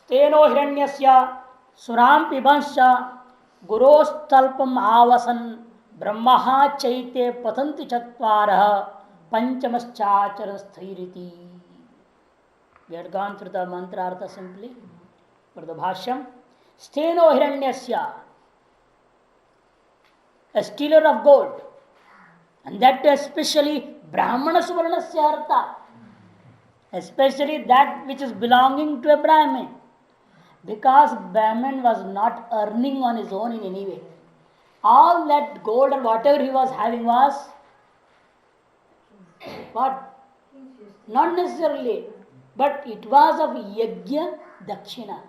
तेनो हिरण्यस्य सुराम पिबंश गुरोस्तल्पम आवसन ब्रह्मा चैते पतंति चत्वारः पंचमश्चाचर स्थैरिति. We had gone through the mantra artha simply. For the bhashyam, Stheno Hiranyasya, a stealer of gold, and that especially Brahmana Suvarnasya artha, especially that which is belonging to a Brahmin, because Brahmin was not earning on his own in any way. All that gold and whatever he was having was what? Not necessarily, but it was of Yajna Dakshina.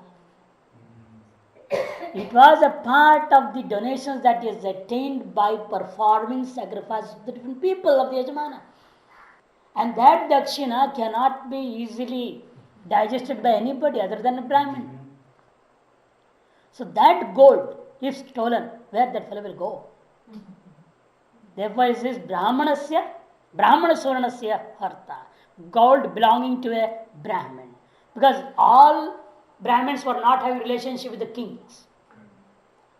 It was a part of the donations that is attained by performing sacrifices to the different people of the Yajamana. And that Dakshina cannot be easily digested by anybody other than a Brahmin. So that gold, if stolen, where that fellow will go? Therefore it says Brahmana Suvarnasya Harta. Gold belonging to a Brahmin. Because all Brahmins were not having relationship with the kings.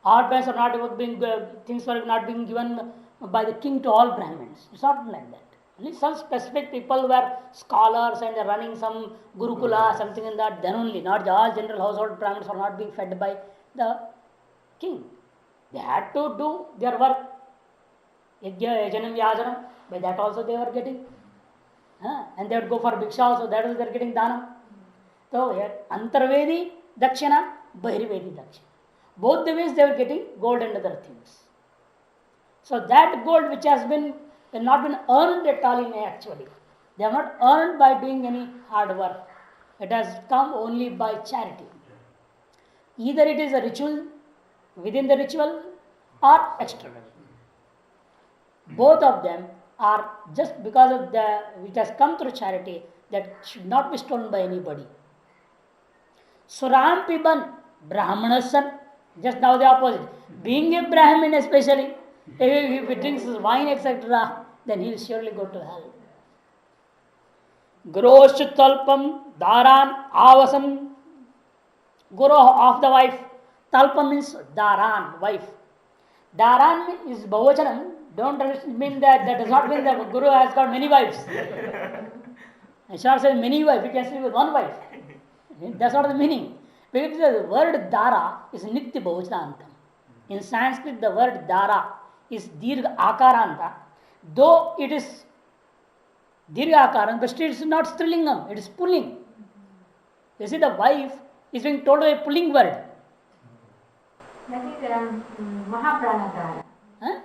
All Brahmins are not being, things were not being given by the king to all Brahmins. It's not like that. Only some specific people were scholars and running some Gurukula, something in that, then only. Not all general household Brahmins are not being fed by the king. They had to do their work. Yajna, Yajanam, Yajanam, by that also they were getting. And they would go for Bhiksha also, that also they are getting Dhanam. So here, Antarvedi Dakshina, Bahirvedi Dakshina. Both the ways they were getting gold and other things. So that gold which has not been earned at all in actually. They have not earned by doing any hard work. It has come only by charity. Either it is a ritual within the ritual or external. Both of them are just because of which has come through charity, that should not be stolen by anybody. Suram Piban, Brahmanasan, just now the opposite. Being a Brahmin especially, if he drinks wine etc., then he will surely go to hell. Grosh Talpam, Daran, Avasam, Guru of the wife. Talpam means Daran, wife. Daran is Bahuvachanam. Don't mean that does not mean that Guru has got many wives. Shar says many wives, he can sleep with one wife. That's not the meaning. Because the word Dara is Nitya Bahuvachanantam. In Sanskrit, the word Dara is Dirgha Akaranta. Though it is Dirgha Akaran, but still it is not Strilingam, it is pulling. You see, the wife is being told a pulling word. That is Mahapranadara. Huh?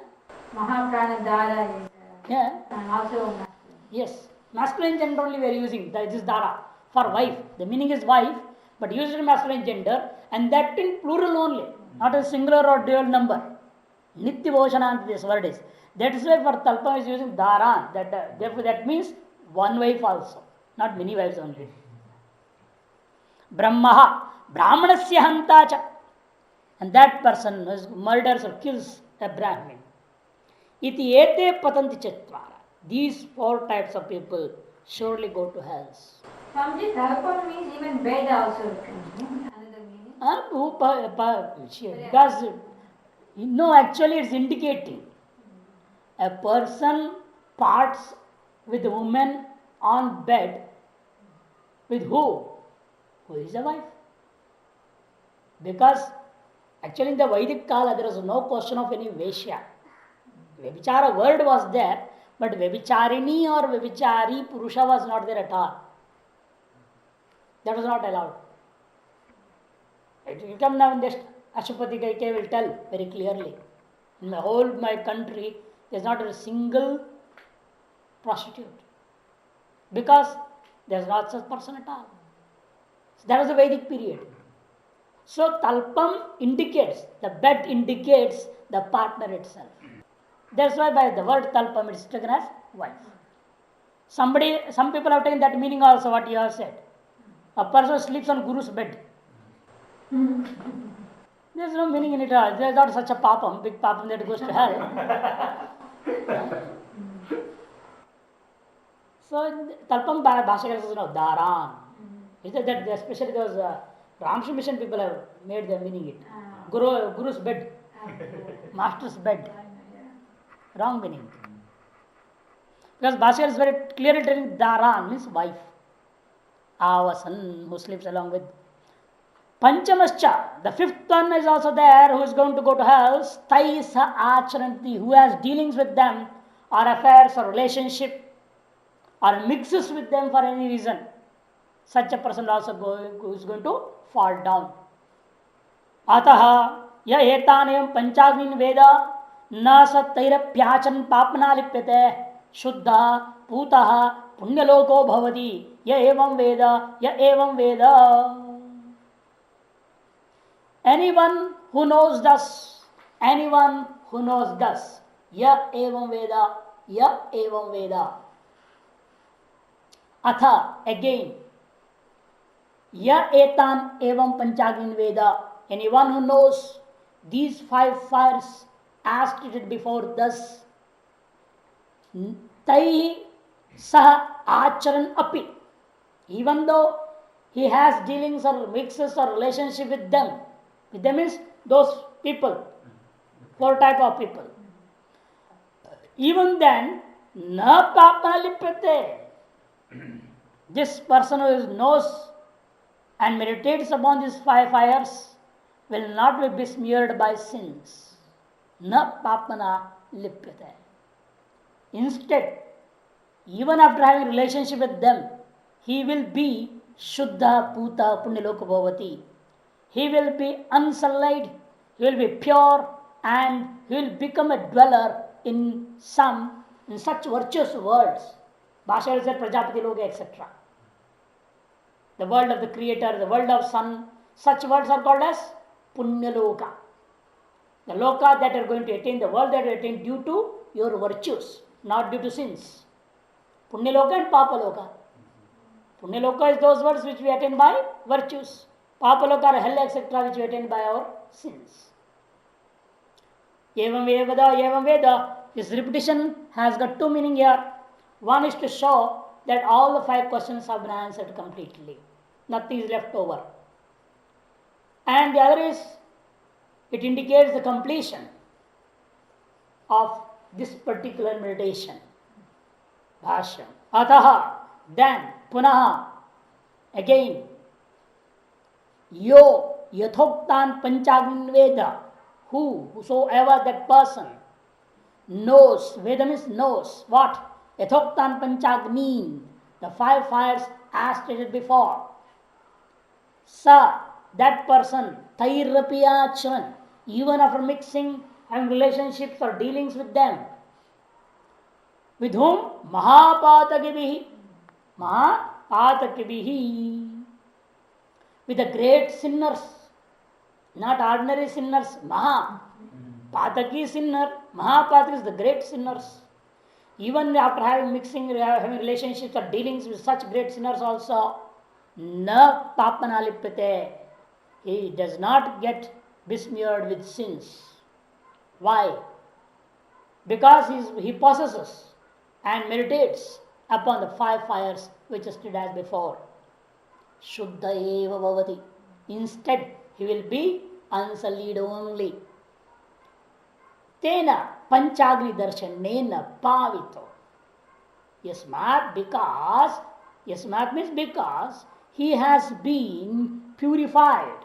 Mahapranadara is also masculine. Yes, masculine gender only we are using. That is Dara for wife. The meaning is wife, but used in masculine gender, and that in plural only, not a singular or dual number. Nitya Bhoshanant this word is. That is why for Talpa is using Dharan. Therefore that means one wife also, not many wives only. Brahmaha, Brahmanasya Hantacha. And that person murders or kills a Brahmin. Iti ete patanti chatvara. These four types of people surely go to hell. Swamiji, Dharpam means even bed also. Another meaning? Because, no, actually it's indicating a person parts with a woman on bed with who? Who is a wife. Because actually in the Vedic Kala there was no question of any Vaishya. Vebhichara word was there, but Vebhicharini or Vebhichari Purusha was not there at all. That was not allowed. You come now in this Ashupati Kaikeya will tell very clearly. In my country, there is not a single prostitute. Because there is not such person at all. So that was the Vedic period. So Talpam indicates, the bed indicates the partner itself. That's why by the word Talpam it is taken as wife. Some people have taken that meaning also, what you have said. A person sleeps on Guru's bed. There is no meaning in it at all. There is not such a papam, big papam that goes to hell. So Talpam Bhashakara says no, Dharan. Is that especially those Ramshri mission people have made their meaning it. Ah. Guru's bed, master's bed. Wrong meaning. Because Bhaskar is very clearly telling Daran means wife. Our son who sleeps along with. Panchamascha, the fifth one is also there who is going to go to hell. Staisa Acharanti, who has dealings with them or affairs or relationship or mixes with them for any reason. Such a person also is going to fall down. Ataha ya etanayam panchagnin veda न स तैरप्याचन पापना लिप्यते शुद्ध पूतः पुण्यलोको भवति य एवं वेद य एवं वेद. Anyone who knows thus, anyone who knows thus, ya evam veda, ya evam veda. Atha, again, ya etan evam panchagnin veda. Anyone who knows these five fires as stated before, thus, tai sah acharan api. Even though he has dealings or mixes or relationship with them means those people, four type of people. Even then, na papana lipyate. This person who knows and meditates upon these five fires will not be besmeared by sins. Na papana lipyate. Instead, even after having relationship with them, he will be Shuddha Puta Punyaloka Bhavati. He will be unsullied, he will be pure, and he will become a dweller in such virtuous worlds. Bhasha said Prajapati Loka, etc. The world of the Creator, the world of Sun, such worlds are called as Punyaloka. The loka that are going to attain, the world that you attain due to your virtues, not due to sins. Punyaloka and Papaloka. Punyaloka is those words which we attain by virtues. Papaloka are hell, etc., which we attain by our sins. Evam Veda, Evam Veda. This repetition has got two meaning here. One is to show that all the five questions have been answered completely. Nothing is left over. And the other is, it indicates the completion of this particular meditation. Bhashyam. Ataha, then, punaha, again, yo yathoktan panchagnin veda, whosoever that person knows, veda means knows, what? Yathoktan panchagnin, the five fires as stated before. Sa, that person, tairapiyachran, even after mixing, having relationships or dealings with them. With whom? Mahapatakibihi. Mahapatakibihi. With the great sinners, not ordinary sinners. Pataki sinner, Mahapataki is the great sinners. Even after having having relationships or dealings with such great sinners also, na papana lipyate. He does not get besmeared with sins. Why? Because he possesses and meditates upon the five fires which stood as before. Shuddha eva bhavati. Instead, he will be unsullied only. Tena panchagni darshanena pavito. Yasmat means because he has been purified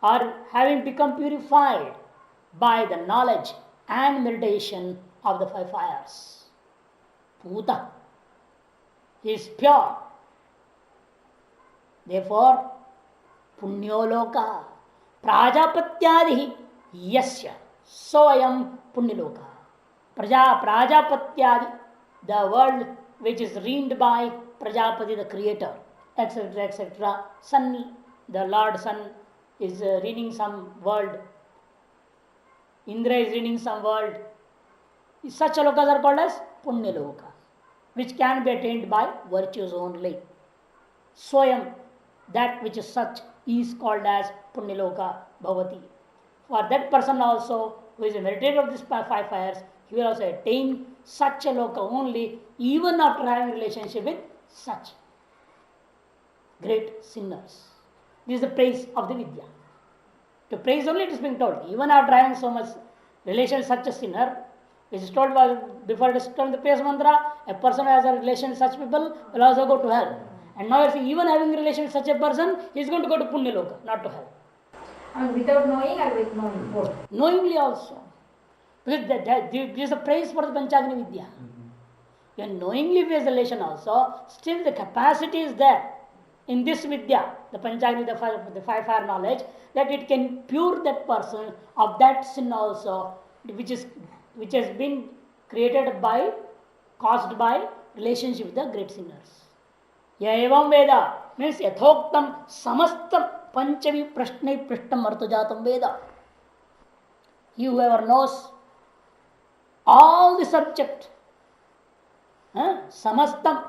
or having become purified by the knowledge and meditation of the five fires. Puta. He is pure. Therefore, punyoloka prajapatyadi yasya soyam punyaloka. Prajapatyadi, the world which is reigned by Prajapati, the creator, etc., etc. Sunny, the Lord Sun, is reigning some world. Indra is reigning some world. Such lokas are called as punyaloka, which can be attained by virtues only. Swayam, that which is such, is called as punyaloka bhavati. For that person also, who is a meditator of these five fires, he will also attain such a loka only, even after having relationship with such great sinners. This is the praise of the Vidya. To praise only it is being told. Even after having so much relation with such a sinner, it is told before it is told in the praise mantra, a person who has a relation with such people will also go to hell. And now it's even having a relation with such a person, he is going to go to Punya Loka, not to hell. And without knowing or with knowing? Both. Knowingly also. Because there is a praise for the Panchagni Vidya. When knowingly there is relation also, still the capacity is there in this Vidya, the Panchagni, the five fire knowledge, that it can pure that person of that sin also, which has been created by, caused by relationship with the great sinners. Evam Veda means yathoktam samastam panchavi prashnai prishtam arthajatam Veda. He whoever knows all the subject, samastam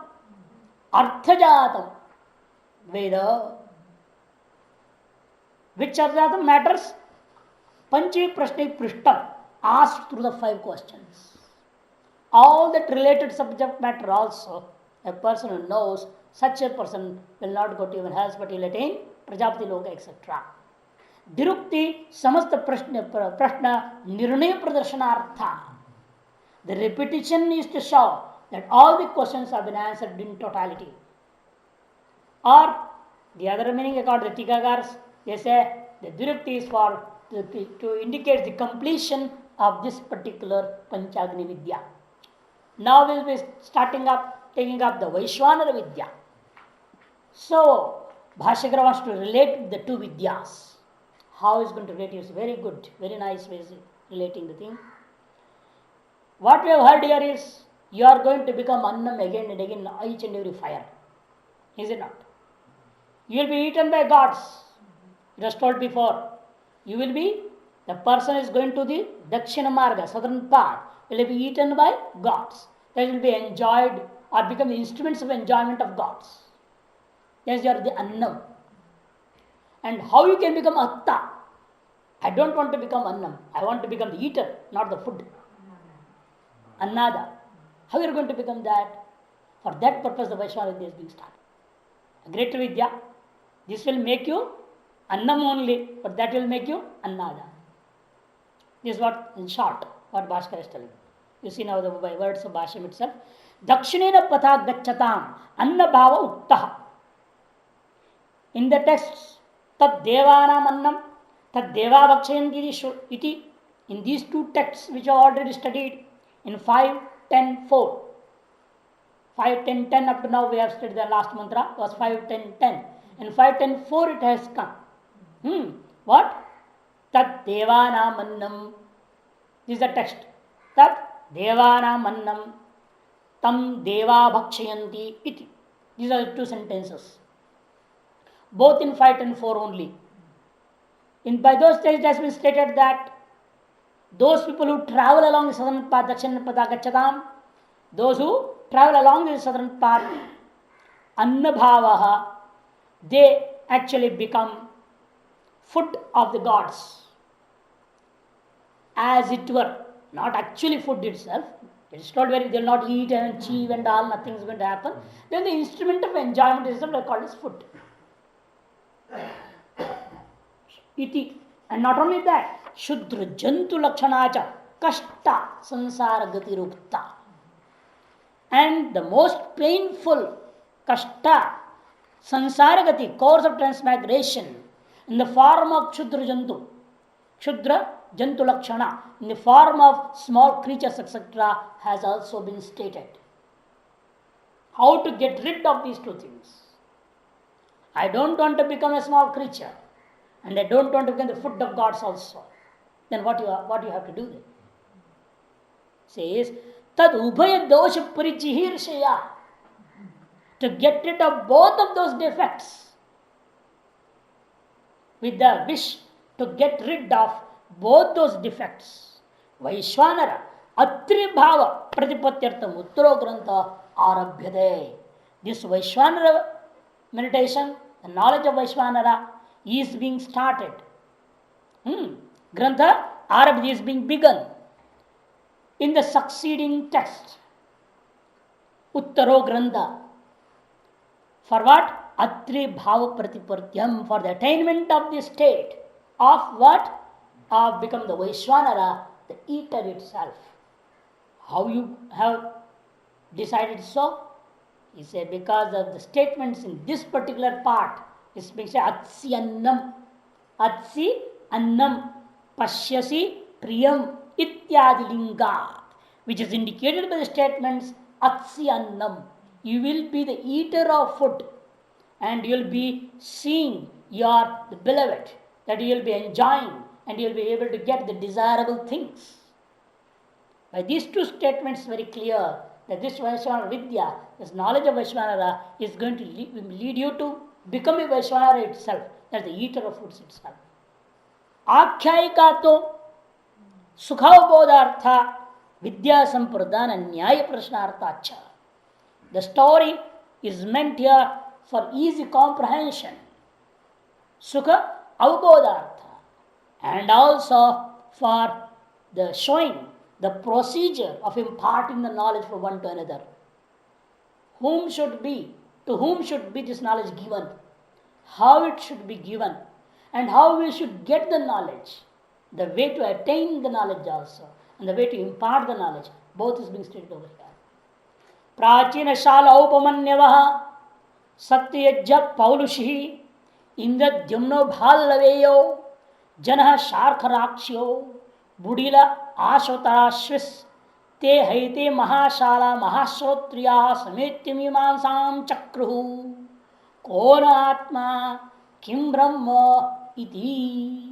arthajatam Veda. Which arthajatam matters? Panchavi prashnai prishtam, asked through the 5 questions. All that related subject matter also, a person who knows, such a person will not go to even hell, but he will attain Prajapati Loka, etc. Dirukti samasta prashna nirnaya pradarshanartha. The repetition is to show that all the questions have been answered in totality. Or the other meaning according to the Tikakars, they say the Dirukti is for to indicate the completion of this particular Panchagni Vidya. Now we will be taking up the Vaishwanara Vidya. So, Bhashyakara wants to relate the 2 Vidyas. How is going to relate? It's very good, very nice way of relating the thing. What we have heard here is, you are going to become Annam again and again in each and every fire. Is it not? You will be eaten by gods. It was told before. The person is going to the Dakshina Marga, southern part, will be eaten by gods. That will be enjoyed or become the instruments of enjoyment of gods. Yes, you are the Annam. And how you can become Atta? I don't want to become Annam. I want to become the eater, not the food. Annada. How you are going to become that? For that purpose, the Vaishnava Vidya is being started. A greater Vidya. This will make you Annam only, but that will make you Annada. This is what, in short, what Bhaskara is telling. You see now the words of Bhashyam itself. Dakshinena patha gacchatam anna bhava uttaha. In the text, tad devanam annam, tad deva bhakshayanti iti. In these 2 texts which I already studied in 5, 10, 4. 5, 10, 10 up to now we have studied the last mantra was 5, 10, 10. In 5, 10, 4 it has come. What? Tad devanam annam. This is the text. Tad devanam annam tam deva bhakshayanti iti. These are the 2 sentences. Both in 5 and 4 only. By those days it has been stated that those people who travel along the southern path, Dakshina Pada Gachatam, those who travel along the southern path, Annabhavaha, they actually become food of the gods. As it were, not actually food itself. It is not where they will not eat and achieve and all, nothing is going to happen. Then the instrument of enjoyment is called as food. Iti. And not only that, Shudra Jantu Lakshanacha Kashta Sansara Gati Rupta. And the most painful Kashta Sansara Gati, course of transmigration, in the form of Shudra Jantu. Shudra Jantu Lakshana, in the form of small creatures, etc., has also been stated. How to get rid of these 2 things? I don't want to become a small creature, and I don't want to become the food of gods also. Then what you have to do then? Says tad ubhaya dosha parichihirshaya, to get rid of both of those defects, with the wish to get rid of both those defects. Vaishwanara Atri Bhava Pratipatyartam Uttaro Grantha Arabhyade. This Vaishwanara meditation, the knowledge of Vaishwanara is being started. Grantha Arabhyade is being begun in the succeeding text. Uttaro Grantha. For what? atri bhava pratipurtyam, for the attainment of the state of what? Of become the Vaishwanara, the eater itself. How you have decided so? He said, because of the statements in this particular part, it being said, Atsi annam, Atsi annam, Pashyasi priyam ityadi linga, which is indicated by the statements Atsi annam. You will be the eater of food and you will be seeing your the beloved, that you will be enjoying and you will be able to get the desirable things. By these two statements, very clear that this Vaishwanara Vidya, this knowledge of Vaishwanara, is going to lead you to become a Vaishwanara itself, as the eater of foods itself. Akhyayika to Sukhavbodhartha Vidya Sampradana Nyaya Prashnartha cha. The story is meant here for easy comprehension. Sukha Avbodhartha, and also for the showing the procedure of imparting the knowledge from one to another. To whom should be this knowledge given, how it should be given, and how we should get the knowledge, the way to attain the knowledge also, and the way to impart the knowledge. Both is being stated over here. Prachina Shala Upamanyavaha Satyajya Paulushi Indradyumno Bhallaveyo Janah Sharkharakshyo Budila Ashvatarashvis Te Haite Mahashala Mahasrotriya Sametyamimansam Chakruhu Kona Atma Kim Brahma Iti.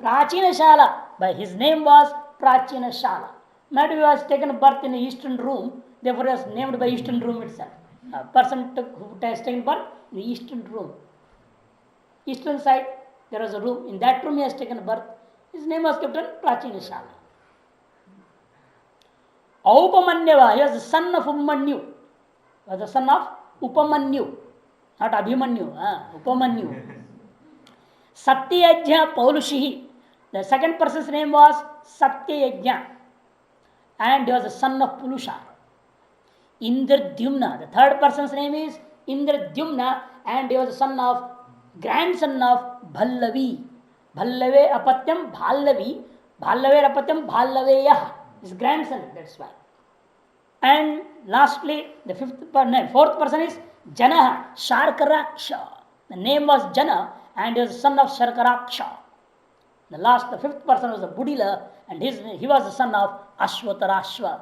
Prachina Shala, by his name was Prachina Shala. Maybe he was taken birth in the eastern room, therefore he was named by eastern room itself. A person who has taken birth in the eastern room. Eastern side, there was a room. In that room he has taken birth. His name was kept on Prachina Shala. Upamanyava, he was the son of Upamanyu. He was the son of Upamanyu, not Abhimanyu, Upamanyu. Satyajna Paulushihi, the second person's name was Satyajna, and he was the son of Pulusha. Indradyumna, the third person's name is Indradyumna, and he was the grandson of Bhallavi. Bhallave apatyam Bhallavi, Bhallaver apatyam Bhallaveya, his grandson, that's why. And lastly, the fourth person is Jana Sharkaraksha. The name was Jana, and he was the son of Sharkaraksha. The fifth person was the Budila, and he was the son of Ashvatarashva.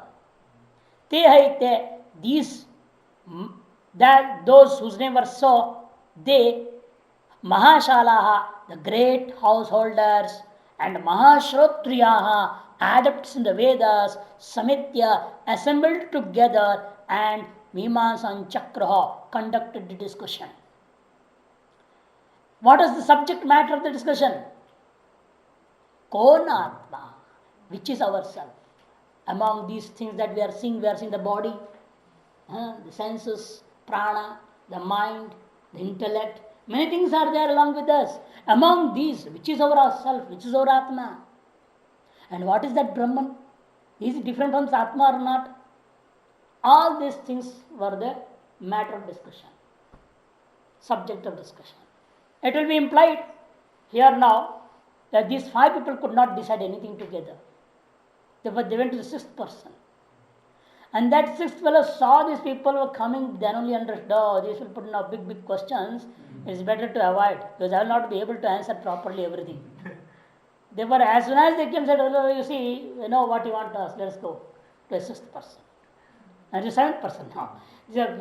Te haite, those whose name were so, they Mahashalaha, the great householders, and Mahashrotriyaha, adepts in the Vedas, Samitya, assembled together, and Mimansan Chakraha, conducted the discussion. What is the subject matter of the discussion? Konatma, which is ourself. Among these things that we are seeing the body, the senses, prana, the mind, the intellect. Many things are there along with us. Among these, which is our self, which is our Atma? And what is that Brahman? Is it different from Atma or not? All these things were the matter of discussion, subject of discussion. It will be implied here now that these five people could not decide anything together. They went to the sixth person. And that sixth fellow saw these people were coming, then only understood, these will put in big questions. It's better to avoid, because I will not be able to answer properly everything. They were, as soon as they came, said, you see, you know what you want to ask, let us go to a sixth person. And the seventh person now.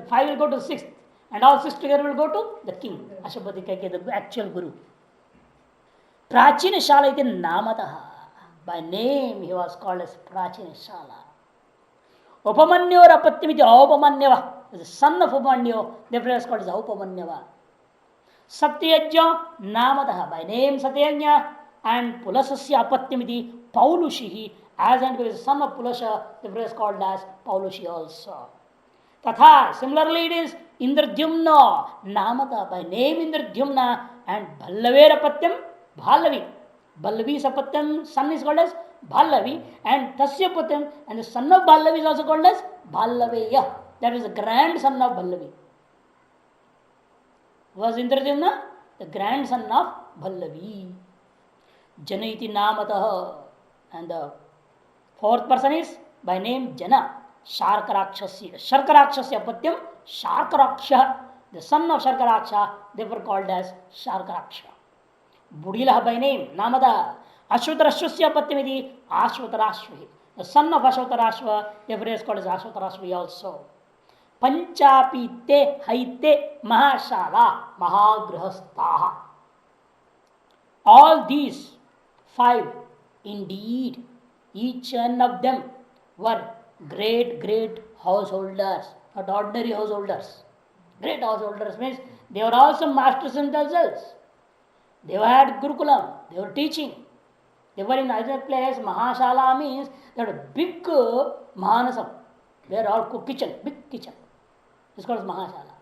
Five will go to sixth, and all six together will go to the king, Ashwapati Kaikeya, the actual guru. Prachina Shala iti namataha. By name he was called as Prachina Shala. Upamanyu or Apatyamiti Aupamanyava, the son of Upamanyu, therefore he was called as Aupamanyava. Satyajna namataha, by name Satyajna, and Pulasasya Apatyamiti Paulushihi, as and the son of Pulasha, therefore he was called as Paulushi also. Tatha, similarly it is Indradyumna namata, by name Indradyumna, and Bhallaver Apatyam Bhallavi. Bhallavi's Apatyam son is called as Bhallavi, and Tasya Apatyam, and the son of Bhallavi is also called as Bhallaveya. That is the grandson of Bhallavi. was Indradyumna, the grandson of Bhallavi. Janaiti Namatah. And the fourth person is by name Jana. Sharkarakshasya Patyam Sharkaraksha. The son of Sharkaraksha, they were called as Sharkaraksha. Budilah by name Namada. Ashvatarashvasya Patyamidi Ashvatarashvi. The son of Ashvatarashva, therefore is called as Ashvatarashvi also. Panchapi te haite mahashala mahagrahastha. All these five, indeed, each one of them were great householders, not ordinary householders. Great householders means they were also masters in themselves. They had Gurukulam, they were teaching. They were in other place. Mahashala means they had a big Mahanasam. They are all kitchen, big kitchen. It's called Mahashala.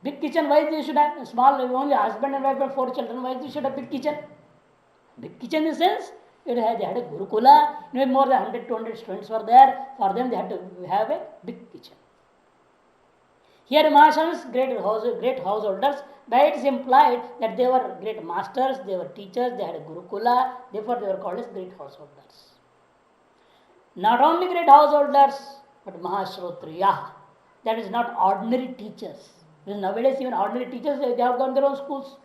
Big kitchen, why they should have small, only husband and wife and 4 children, why they should have big kitchen? Big kitchen in the sense, they had a Gurukula, more than 100, 200 students were there. For them, they had to have a big kitchen. Here, Mahashalas, great householders, but it is implied that they were great masters, they were teachers, they had a Gurukula, therefore they were called as great householders. Not only great householders, but Mahashrotriya. That is not ordinary teachers. Because nowadays, even ordinary teachers, they have got their own schools,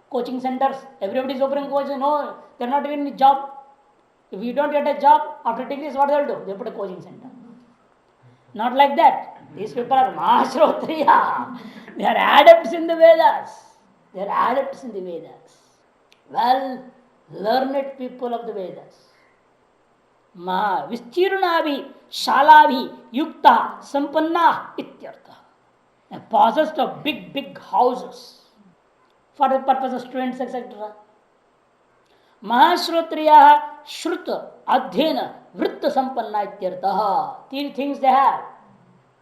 coaching centers. Everybody is offering coaching. No, they are not even in a job. If you don't get a job, after degrees, what they will do? They put a coaching center. Not like that. These people are Mahashrotriya. They are adepts in the Vedas. They are adepts in the Vedas. Well learned people of the Vedas. Vistirnabhi, Shalabhi, Yukta, Sampanna, Ityartha. And possessed of big houses for the purpose of students, etc. Mahashrotriya, Shruta, Adhyena, Vritta Sampanna, Ityartha. 3 things they have.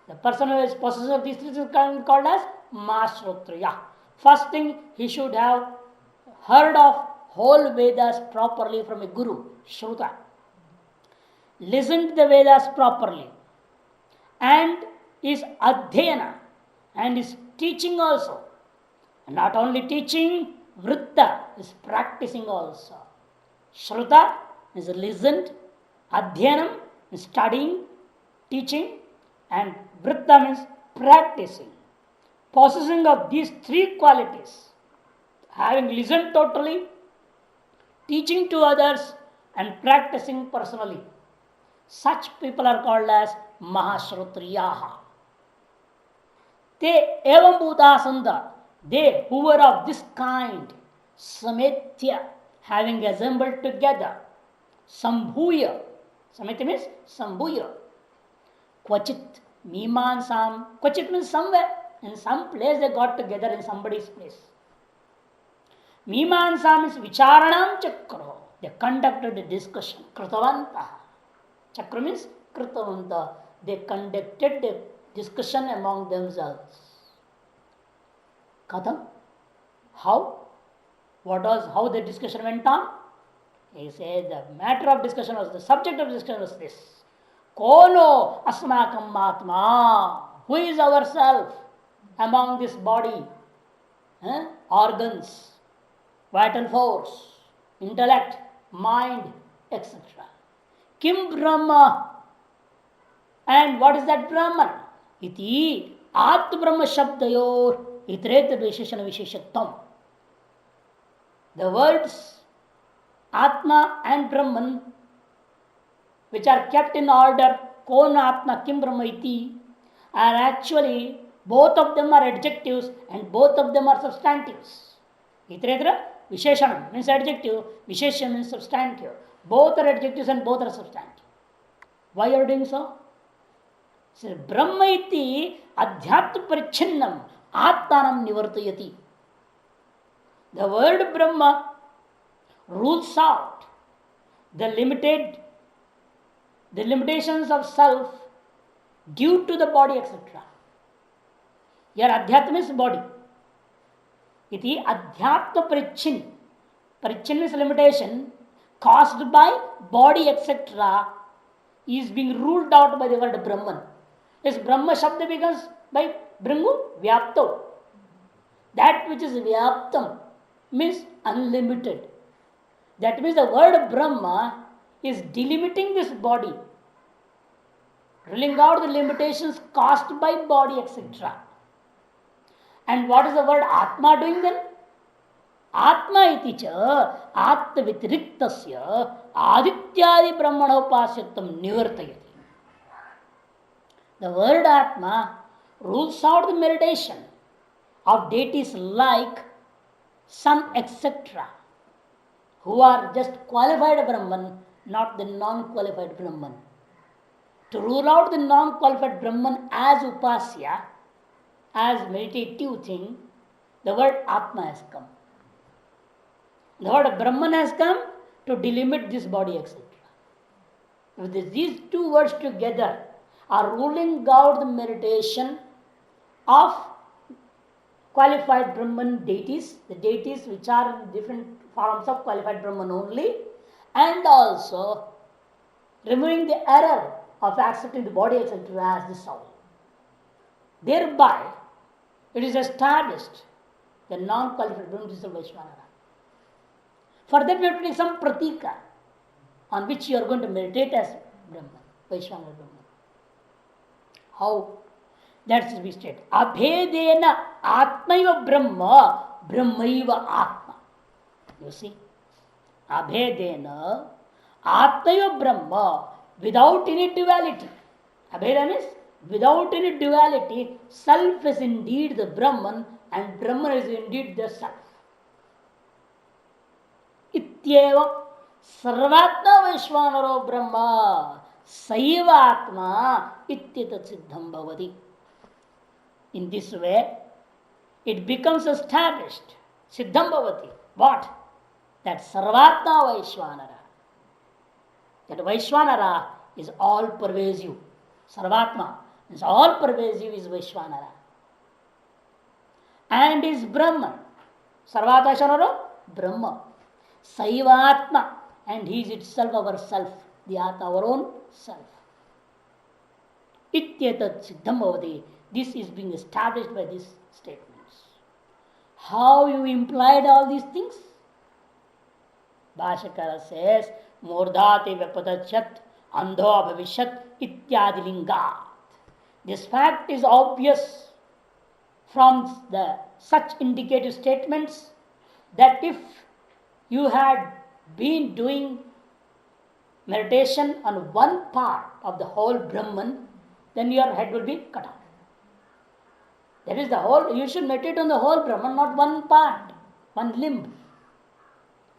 The person who is possessed of these 3 things is called as Mahashrotriya. First thing, he should have heard of whole Vedas properly from a guru, Shruta. Listened to the Vedas properly and is Adhyena and is teaching also. And not only teaching, Vritta is practicing also. Shruta is listened, Adhyanam is studying, teaching, and Vritta means practicing. Possessing of these 3 qualities, having listened totally, teaching to others, and practicing personally. Such people are called as Mahashrotriyaha. Te evam bhutasanta, they who were of this kind, Sametya, having assembled together, Sambhuya, Sametya means Sambhuya, Kvachit, Mimansam, Kvachit means somewhere, in some place they got together in somebody's place. Mimansam means Vicharanam Chakro, they conducted a discussion, Kritavanta. Chakra means Kritavanta, they conducted a discussion among themselves. Katham? How? How the discussion went on? He said the matter of discussion was, the subject of discussion was this. Kono asmakam atma. Who is ourself among this body, organs, vital force, intellect, mind, etc. Kim Brahma. And what is that Brahman? Iti At Brahma Shabdayor Itret Visheshana Visheshattam. The words Atma and Brahman, which are kept in order, Kona Atma Kim Brahma Iti, are actually, both of them are adjectives and both of them are substantives. Itretra Visheshanam means adjective, Visheshanam means substantive. Both are adjectives and both are substantive. Why are you doing so? So, Brahma iti adhyatma parichinnam atmanam nivartayati. The word Brahma rules out the limitations of self due to the body, etc. Here adhyatma is body. Iti adhyatma parichin. Parichin is limitation caused by body, etc. is being ruled out by the word Brahman. This Brahma Shabda becomes by Bringu Vyapto. That which is Vyaptam means unlimited. That means the word Brahma is delimiting this body, ruling out the limitations caused by body, etc. And what is the word Atma doing then? Atma iti cha atmavitiriktasya adityadi brahmanopasyatam nivartayati. The word Atma rules out the meditation of deities like sun, etc., who are just qualified Brahman, not the non-qualified Brahman. To rule out the non-qualified Brahman as upasya, as meditative thing, the word Atma has come. The word Brahman has come to delimit this body, etc. With these two words together are ruling out the meditation of qualified Brahman deities, the deities which are in different forms of qualified Brahman only, and also removing the error of accepting the body, etc., as the soul. Thereby, it is established the non-qualified Brahman is the Vaishvanara. For that, we have to take some pratika on which you are going to meditate as Brahman, Vaishvanara Brahman. How? That's to be stated. Abhedena Atmaiva Brahma, Brahmaiva Atma. You see? Abhedena Atmaiva Brahma, without any duality. Abheda means without any duality, self is indeed the Brahman and Brahman is indeed the self. Ityeva Sarvatma Vaishvanaro Brahma Saiva Atma Ityatat Siddham Bhavati. In this way, it becomes established. Siddham Bhavati. What? That Sarvatma Vaishvanara. That Vaishvanara is all pervasive. Sarvatma is all pervasive is Vaishvanara. And is Brahman. Sarvatma Vaishvanara, Brahma. Saivatma, and he is itself our self, the Atma, our own self. Ityatat Siddham Bhavati. This is being established by these statements. How you implied all these things? Bhashakara says, Murdhate Vyapadachat, Andho Abhavishat, Ityadi Lingat. This fact is obvious from the such indicative statements that if you had been doing meditation on one part of the whole Brahman, then your head will be cut off. That is the whole, you should meditate on the whole Brahman, not one part, one limb.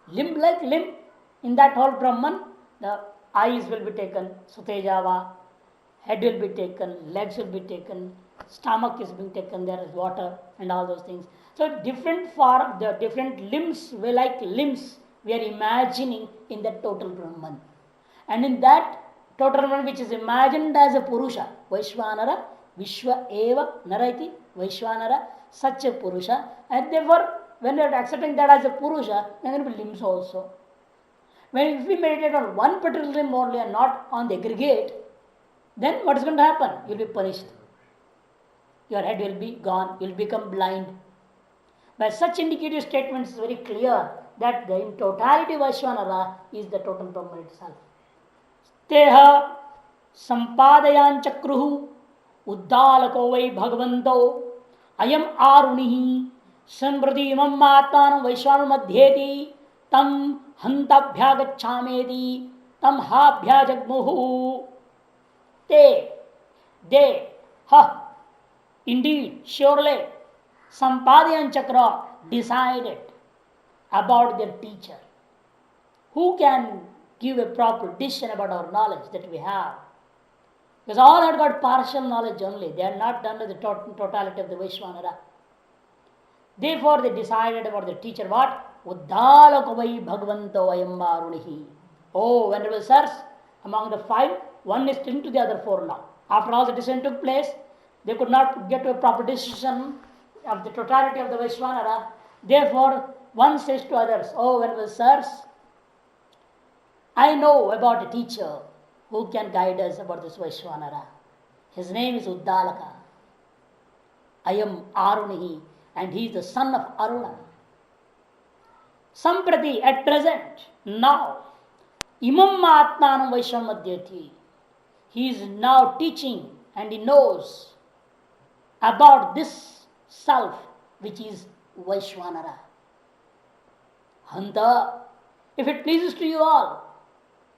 Limb like limb, in that whole Brahman, the eyes will be taken, Sutejava, head will be taken, legs will be taken, stomach is being taken, there is water and all those things. So different form, the different limbs, we like limbs, we are imagining in the total Brahman. And in that total Brahman which is imagined as a Purusha, Vaishvanara, Vishwa Eva Naraiti, Vaishvanara, such a Purusha, and therefore when you are accepting that as a Purusha, then there will be limbs also. When if we meditate on one particular limb only and not on the aggregate, then what is going to happen? You will be punished. Your head will be gone, you will become blind. By such indicative statements, it is very clear that the in totality Vaishvanara is the total Brahman itself. Teha Sampadayan Chakruhu Uddalako Vai Bhagavanto Ayam Arunihi Sambrati Imam Atmanam Vaishvanam Madhyeti Tam Hantabhyagachamedi Tam Habhyajagmuhu. They, indeed, surely, Sampadayan Chakra decided about their teacher. Who can give a proper decision about our knowledge that we have? Because all had got partial knowledge only. They had not done the totality of the Vaishvanara. Therefore, they decided about the teacher. What? Uddalakavai Bhagavanto Ayammarunihi. Oh, venerable sirs, among the five, one is into the other four now. After all the decision took place, they could not get to a proper decision of the totality of the Vaishvanara. Therefore, one says to others, oh, venerable sirs, I know about a teacher who can guide us about this Vaishvanara. His name is Uddalaka. I am Arunihi, and he is the son of Aruna. Samprati, at present, now, imam atmanam vaishvamadhyati. He is now teaching and he knows about this self which is Vaishvanara. Hanta, if it pleases to you all,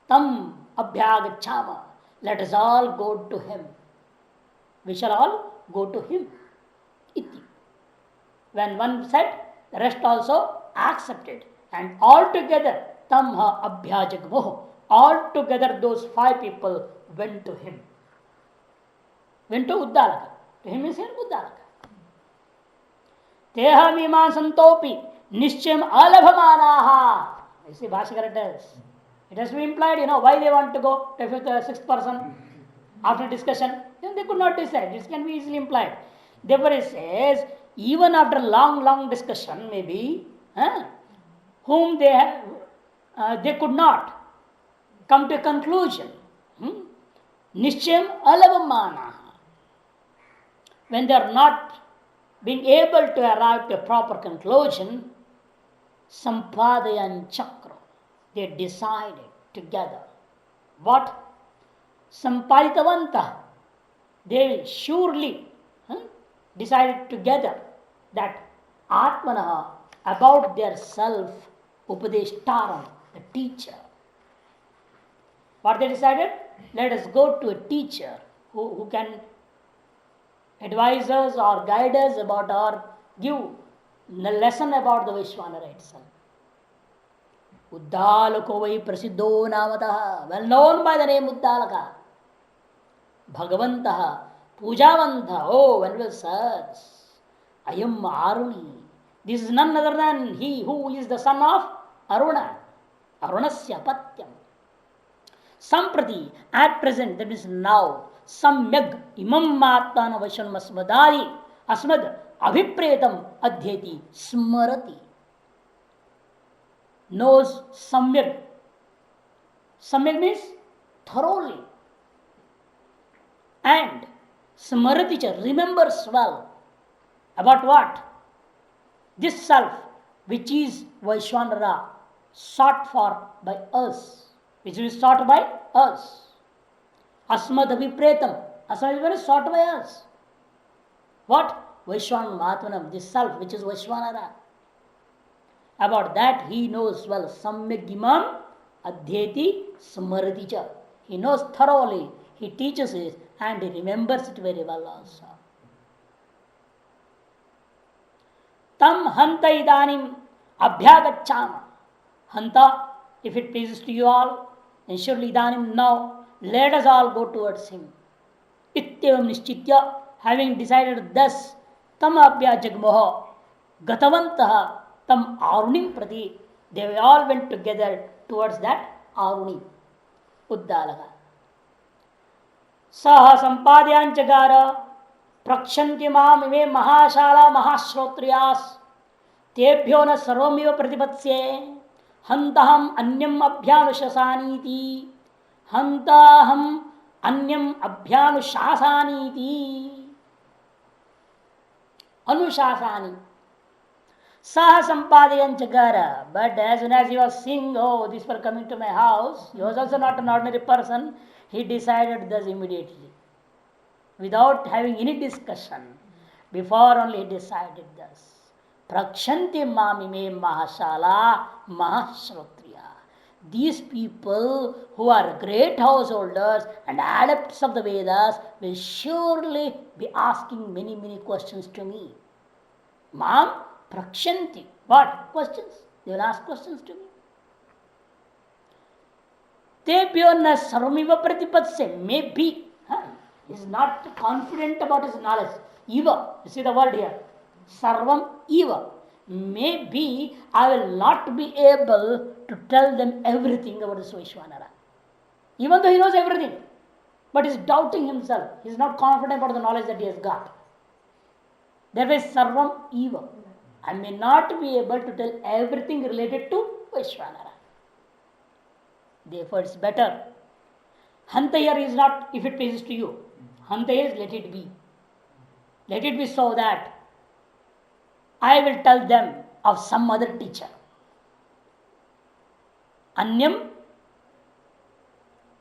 tam abhyagachama, let us all go to him. We shall all go to him. Iti. When one said, the rest also accepted. And all together, tamha abhyajagmoh. All together those 5 people went to him. Went to Uddalaka. To him is here Uddalaka. Teha mimansantopi nischayam alabhamanaha. You see, Bhashakara tells. It has to be implied, why they want to go to 5th or 6th person after discussion. They could not decide. This can be easily implied. Therefore, it says, even after long discussion, maybe, whom they could not come to a conclusion. Nischayam alabhamanaha. When they are not being able to arrive to a proper conclusion, sampadayan chakra, they decided together. What? Sampaditavanta. They surely decided together that Atmana, about their self, Upadeshtaram, the teacher. What they decided? Let us go to a teacher who can advise us or guide us about or give a lesson about the Vaishvanara itself. Uddalako vai prasiddho namataha, well known by the name Uddalaka. Bhagavantaha, Pujavanta, oh, venerable sirs, Ayam Aruni. This is none other than he who is the son of Aruna, Arunasya Patyam. Samprati, at present, that is now, Samyag imam matana vaisham asmadari asmad abhipretam adhyati smarati. Knows Samyag. Samyag means thoroughly. And Smaraticha remembers well. About what? This self which is Vaishvanara sought for by us. Which is sought by us. Asmad abhipretam. Asmad is sought by us. What? Vaishwan Matmanam, this self which is Vaishvanara. About that he knows well. Samyag imam adhyeti smaraticha. He knows thoroughly. He teaches it and he remembers it very well also. Tam hanta idanim abhyagachama. Hanta, if it pleases to you all, then surely idanim now, let us all go towards him. Ityavam nischitya, having decided thus, tam abhyajagmoha gatavantaha tam arunim prati. They all went together towards that Aruni, Uddalaka. Saha sampadyanchagara prakshanti mam ime mahashala mahashrotriyas tebhyo na sarvamiva pratipatsye hantaham anyam abhyanushasani hantaham anyam abhyanushasani anushasani. Saha sampadyanchagara, but as soon as he was seeing, oh, these were coming to my house, he was also not an ordinary person. He decided thus immediately, without having any discussion. Before only he decided thus. Prakshanti mamime mahashala mahashrotriya. These people who are great householders and adepts of the Vedas will surely be asking many questions to me. Mam prakshanti. What? Questions. They will ask questions to me. Tebhyo na sarvamiva pratipatse. Maybe. He is not confident about his knowledge. Eva. You see the word here. Sarvam eva. Maybe I will not be able to tell them everything about this Vaishvanara. Even though he knows everything. But he is doubting himself. He is not confident about the knowledge that he has got. Therefore, sarvam eva. I may not be able to tell everything related to Vaishvanara. Therefore, it's better. Hanta here is not if it pleases to you. Hanta is let it be. Let it be so that I will tell them of some other teacher. Anyam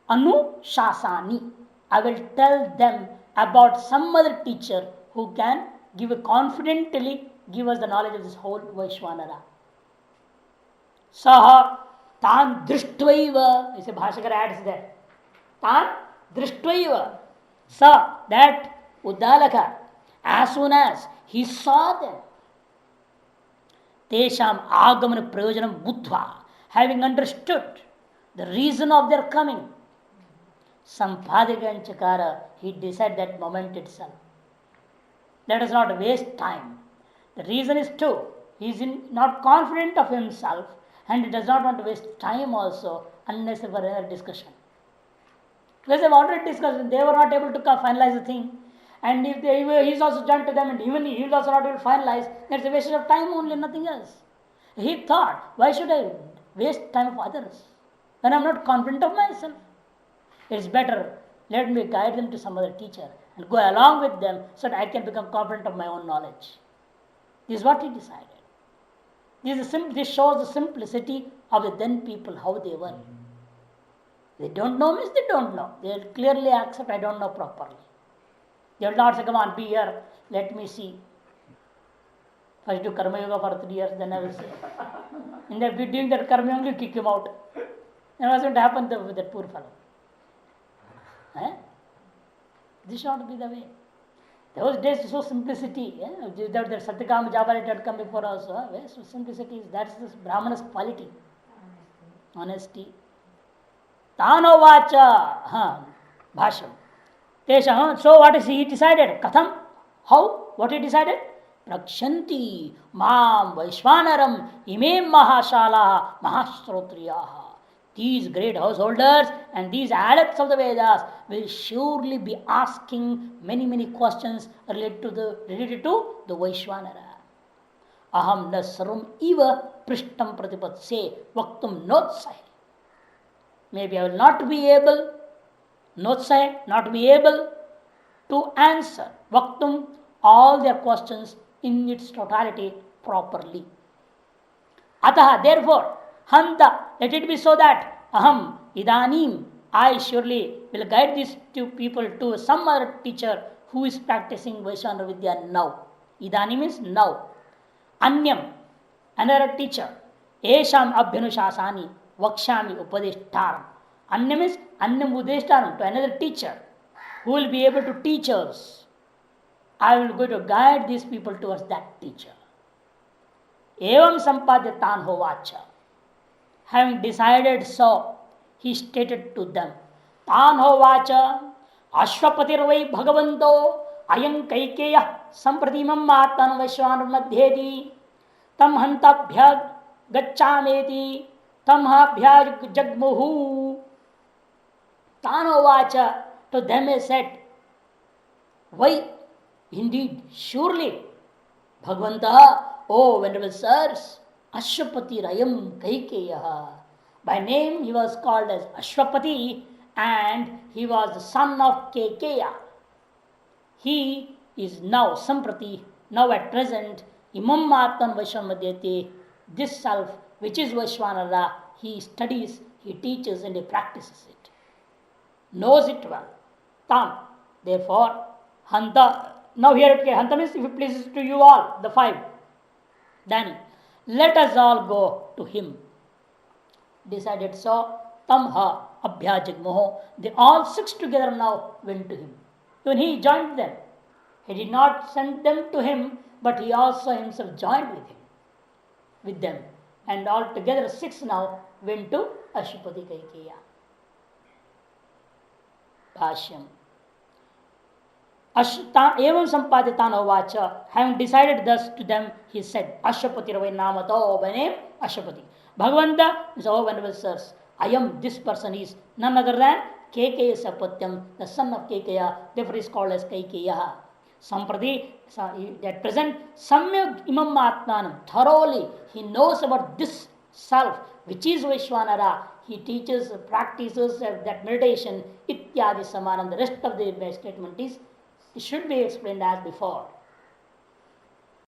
Anushasani. I will tell them about some other teacher who can confidently give us the knowledge of this whole Vaishwanara. Saha Tan Drishtvaiva. Is a Bhashakar adds there. Tan Drishtvaiva. Sa, that Uddalaka, as soon as he saw them, Tesham Agamana Prayojanam Buddha, having understood the reason of their coming, Sampadika and Chakara, he decided that moment itself. Let us not waste time. The reason is two. He is not confident of himself and he does not want to waste time also unnecessary for another discussion. Because they have already discussed, they were not able to finalize the thing. And if he is also joined to them and even he is also not able to finalize, that's a waste of time only, nothing else. He thought, why should I waste time of others when I am not confident of myself? It's better, let me guide them to some other teacher and go along with them so that I can become confident of my own knowledge. This is what he decided. This shows the simplicity of the then people, how they were. They don't know means they don't know. They will clearly accept, I don't know properly. They will not say, come on, be here, let me see. First do Karma Yoga for 3 years, then I will see. And if you doing that Karma Yoga, you kick him out. And what's going to happen with that poor fellow? This should not be the way. Those days, so simplicity. That Satyakam Jabari had come before us. So simplicity, that's this Brahmana's quality. Honesty. Tano vacha. Bhasham. Tesha. So what is he decided? Katham. How? What he decided? Prakshanti Mam Vaishwanaram Imem Mahashala Mahastrotriyaha. These great householders and these adepts of the Vedas will surely be asking many questions related to the Vaishwanara. Aham na sarvam eva prishtam pratipatse vaktum notsahe. Maybe I will not be able, notsahe, not be able to answer vaktum all their questions in its totality properly. Ataha, therefore, Hanta, let it be so that Aham Idanim, I surely will guide these two people to some other teacher who is practicing Vaishwana Vidya now. Idanim means now. Anyam, another teacher. Esham Abhyanushasani Vakshami Upadeshtaram. Anyam means Anyam Udeshtaram, to another teacher who will be able to teach us. I will go to guide these people towards that teacher. Evam Sampadya Tan Hovacha. Having decided so, he stated to them, Tan Hovacha Ashwapatirvai Bhagavanto Ayam Kaikeya Sampratimam Matan Vaishwanar Madhyedi Tam Hantabhyag Gachameti Tam Habhyag Jagmuhu. Tan Hovacha, to them he said, why? Indeed, surely, Bhagavanta, oh venerable sirs, Ashwapati Rayam Kaikeya. By name he was called as Ashwapati and he was the son of Kaikeya. He is now Samprati, now at present, Imam Matan Vaishwanamadhyate, this self which is Vaishwanara, he studies, he teaches and he practices it. Knows it well. Tam, therefore, Hanta. Now here it Hanta means if it pleases to you all, the 5. Then let us all go to him. Decided so, Tamha Abhyajagmoho. They all 6 together now went to him. When he joined them, he did not send them to him, but he also himself joined with them. And all together 6 now went to Ashwapati Kaikeya. Bhashyam. Evam Sampaditano Vacha, having decided thus to them, he said, Ashwapati Ravai Namato, by name Ashwapati. Bhagavanta is all venerable sirs. I am, this person is none other than Kaikeya Sapatyam, the son of Kaikeya, therefore is called as Kaikeya. Samprati, at present, Samyak Imam Atmanam, thoroughly he knows about this self, which is Vaishwanara. He teaches, practices that meditation, Ityadi Samanam. The rest of the statement is, it should be explained as before.